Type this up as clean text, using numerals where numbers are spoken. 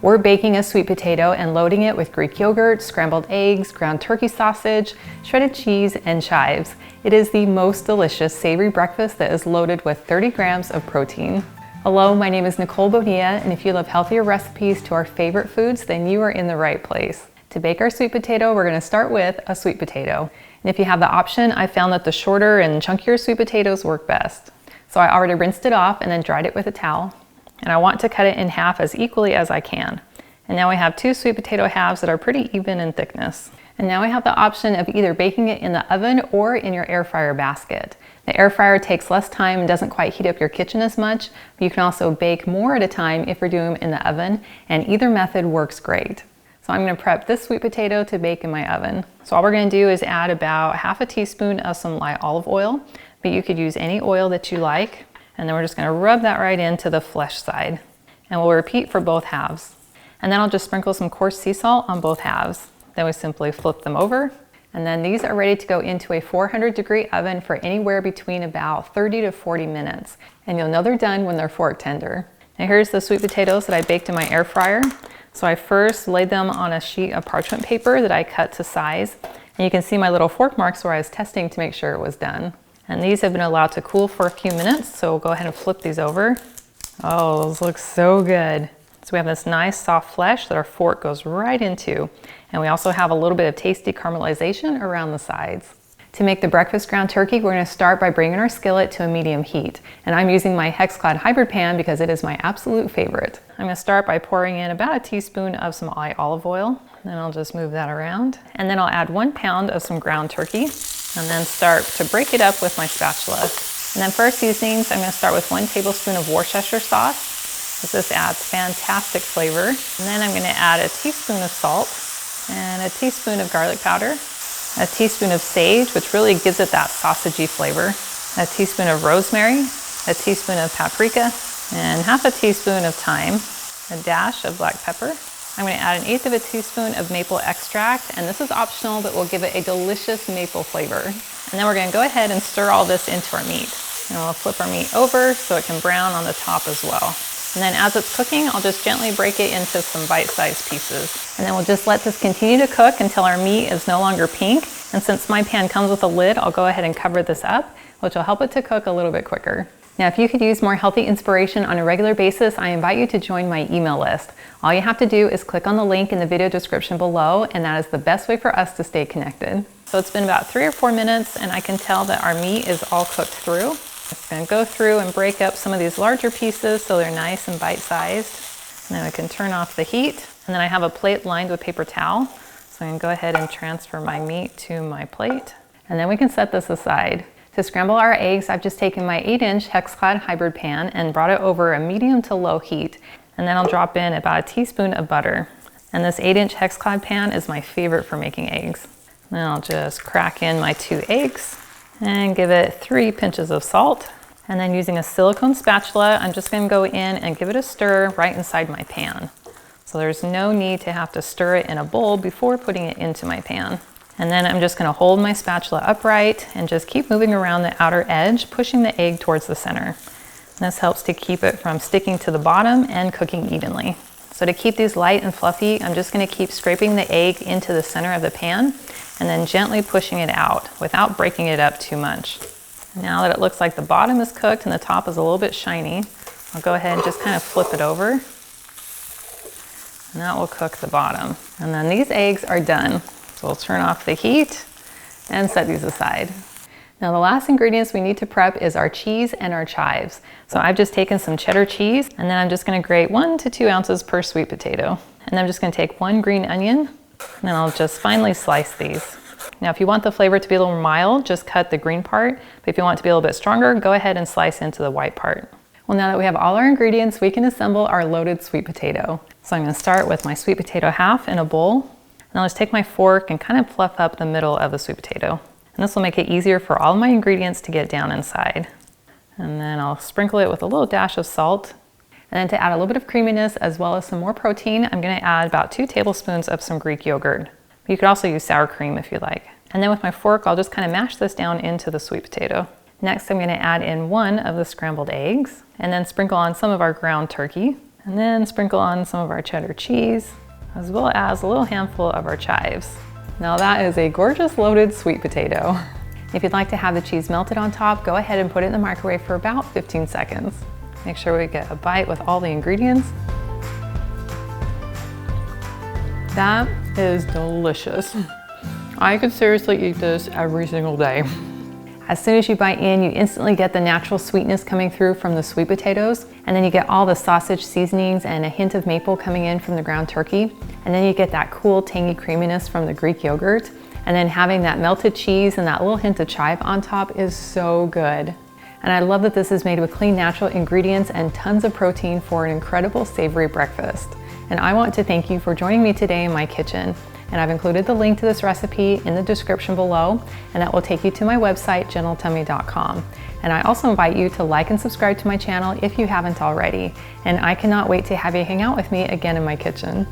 We're baking a sweet potato and loading it with Greek yogurt, scrambled eggs, ground turkey sausage, shredded cheese, and chives. It is the most delicious savory breakfast that is loaded with 30 grams of protein. Hello, my name is Nicole Bonilla, and if you love healthier recipes to our favorite foods, then you are in the right place. To bake our sweet potato, we're going to start with a sweet potato. And if you have the option, I found that the shorter and chunkier sweet potatoes work best. So I already rinsed it off and then dried it with a towel. And I want to cut it in half as equally as I can. And now I have two sweet potato halves that are pretty even in thickness. And now I have the option of either baking it in the oven or in your air fryer basket. The air fryer takes less time and doesn't quite heat up your kitchen as much, but you can also bake more at a time if you're doing them in the oven, and either method works great. So I'm going to prep this sweet potato to bake in my oven. So all we're going to do is add about half a teaspoon of some light olive oil, but you could use any oil that you like. And then we're just going to rub that right into the flesh side. And we'll repeat for both halves. And then I'll just sprinkle some coarse sea salt on both halves. Then we simply flip them over. And then these are ready to go into a 400-degree oven for anywhere between about 30 to 40 minutes. And you'll know they're done when they're fork tender. Now here's the sweet potatoes that I baked in my air fryer. So I first laid them on a sheet of parchment paper that I cut to size. And you can see my little fork marks where I was testing to make sure it was done. And these have been allowed to cool for a few minutes, so we'll go ahead and flip these over. Oh, those look so good. So we have this nice soft flesh that our fork goes right into. And we also have a little bit of tasty caramelization around the sides. To make the breakfast ground turkey, we're going to start by bringing our skillet to a medium heat. And I'm using my Hex-Clad hybrid pan because it is my absolute favorite. I'm going to start by pouring in about a teaspoon of some light olive oil. Then I'll just move that around. And then I'll add 1 pound of some ground turkey. And then start to break it up with my spatula. And then for our seasonings, I'm going to start with 1 tablespoon of Worcestershire sauce. This adds fantastic flavor. And then I'm going to add a teaspoon of salt and a teaspoon of garlic powder, a teaspoon of sage, which really gives it that sausagey flavor, a teaspoon of rosemary, a teaspoon of paprika, and half a teaspoon of thyme, a dash of black pepper. I'm going to add 1/8 of a teaspoon of maple extract, and this is optional, but will give it a delicious maple flavor. And then we're going to go ahead and stir all this into our meat. And we'll flip our meat over so it can brown on the top as well. And then as it's cooking, I'll just gently break it into some bite-sized pieces. And then we'll just let this continue to cook until our meat is no longer pink. And since my pan comes with a lid, I'll go ahead and cover this up, which will help it to cook a little bit quicker. Now, if you could use more healthy inspiration on a regular basis, I invite you to join my email list. All you have to do is click on the link in the video description below, and that is the best way for us to stay connected. So it's been about 3 or 4 minutes, and I can tell that our meat is all cooked through. I'm going to go through and break up some of these larger pieces so they're nice and bite-sized. And then we can turn off the heat. And then I have a plate lined with paper towel. So I'm going to go ahead and transfer my meat to my plate. And then we can set this aside. To scramble our eggs, I've just taken my 8-inch Hex-Clad hybrid pan and brought it over a medium to low heat. And then I'll drop in about a teaspoon of butter. And this 8-inch Hex-Clad pan is my favorite for making eggs. Then I'll just crack in my 2 eggs. And give it 3 pinches of salt. And then using a silicone spatula, I'm just going to go in and give it a stir right inside my pan. So there's no need to have to stir it in a bowl before putting it into my pan. And then I'm just going to hold my spatula upright and just keep moving around the outer edge, pushing the egg towards the center. And this helps to keep it from sticking to the bottom and cooking evenly. So to keep these light and fluffy, I'm just going to keep scraping the egg into the center of the pan and then gently pushing it out without breaking it up too much. Now that it looks like the bottom is cooked and the top is a little bit shiny, I'll go ahead and just kind of flip it over. And that will cook the bottom. And then these eggs are done. So we'll turn off the heat and set these aside. Now the last ingredients we need to prep is our cheese and our chives. So I've just taken some cheddar cheese, and then I'm just going to grate 1 to 2 ounces per sweet potato. And then I'm just going to take 1 green onion, and then I'll just finely slice these. Now if you want the flavor to be a little mild, just cut the green part. But if you want it to be a little bit stronger, go ahead and slice into the white part. Well, now that we have all our ingredients, we can assemble our loaded sweet potato. So I'm going to start with my sweet potato half in a bowl. And I'll just take my fork and kind of fluff up the middle of the sweet potato. And this will make it easier for all my ingredients to get down inside. And then I'll sprinkle it with a little dash of salt. And then to add a little bit of creaminess as well as some more protein, I'm going to add about 2 tablespoons of some Greek yogurt. You could also use sour cream if you like. And then with my fork, I'll just kind of mash this down into the sweet potato. Next, I'm going to add in 1 of the scrambled eggs and then sprinkle on some of our ground turkey. And then sprinkle on some of our cheddar cheese, as well as a little handful of our chives. Now that is a gorgeous loaded sweet potato. If you'd like to have the cheese melted on top, go ahead and put it in the microwave for about 15 seconds. Make sure we get a bite with all the ingredients. That is delicious. I could seriously eat this every single day. As soon as you bite in, you instantly get the natural sweetness coming through from the sweet potatoes, and then you get all the sausage seasonings and a hint of maple coming in from the ground turkey, and then you get that cool tangy creaminess from the Greek yogurt, and then having that melted cheese and that little hint of chive on top is so good. And I love that this is made with clean, natural ingredients and tons of protein for an incredible savory breakfast. And I want to thank you for joining me today in my kitchen. And I've included the link to this recipe in the description below, and that will take you to my website, gentletummy.com. And I also invite you to like and subscribe to my channel if you haven't already. And I cannot wait to have you hang out with me again in my kitchen.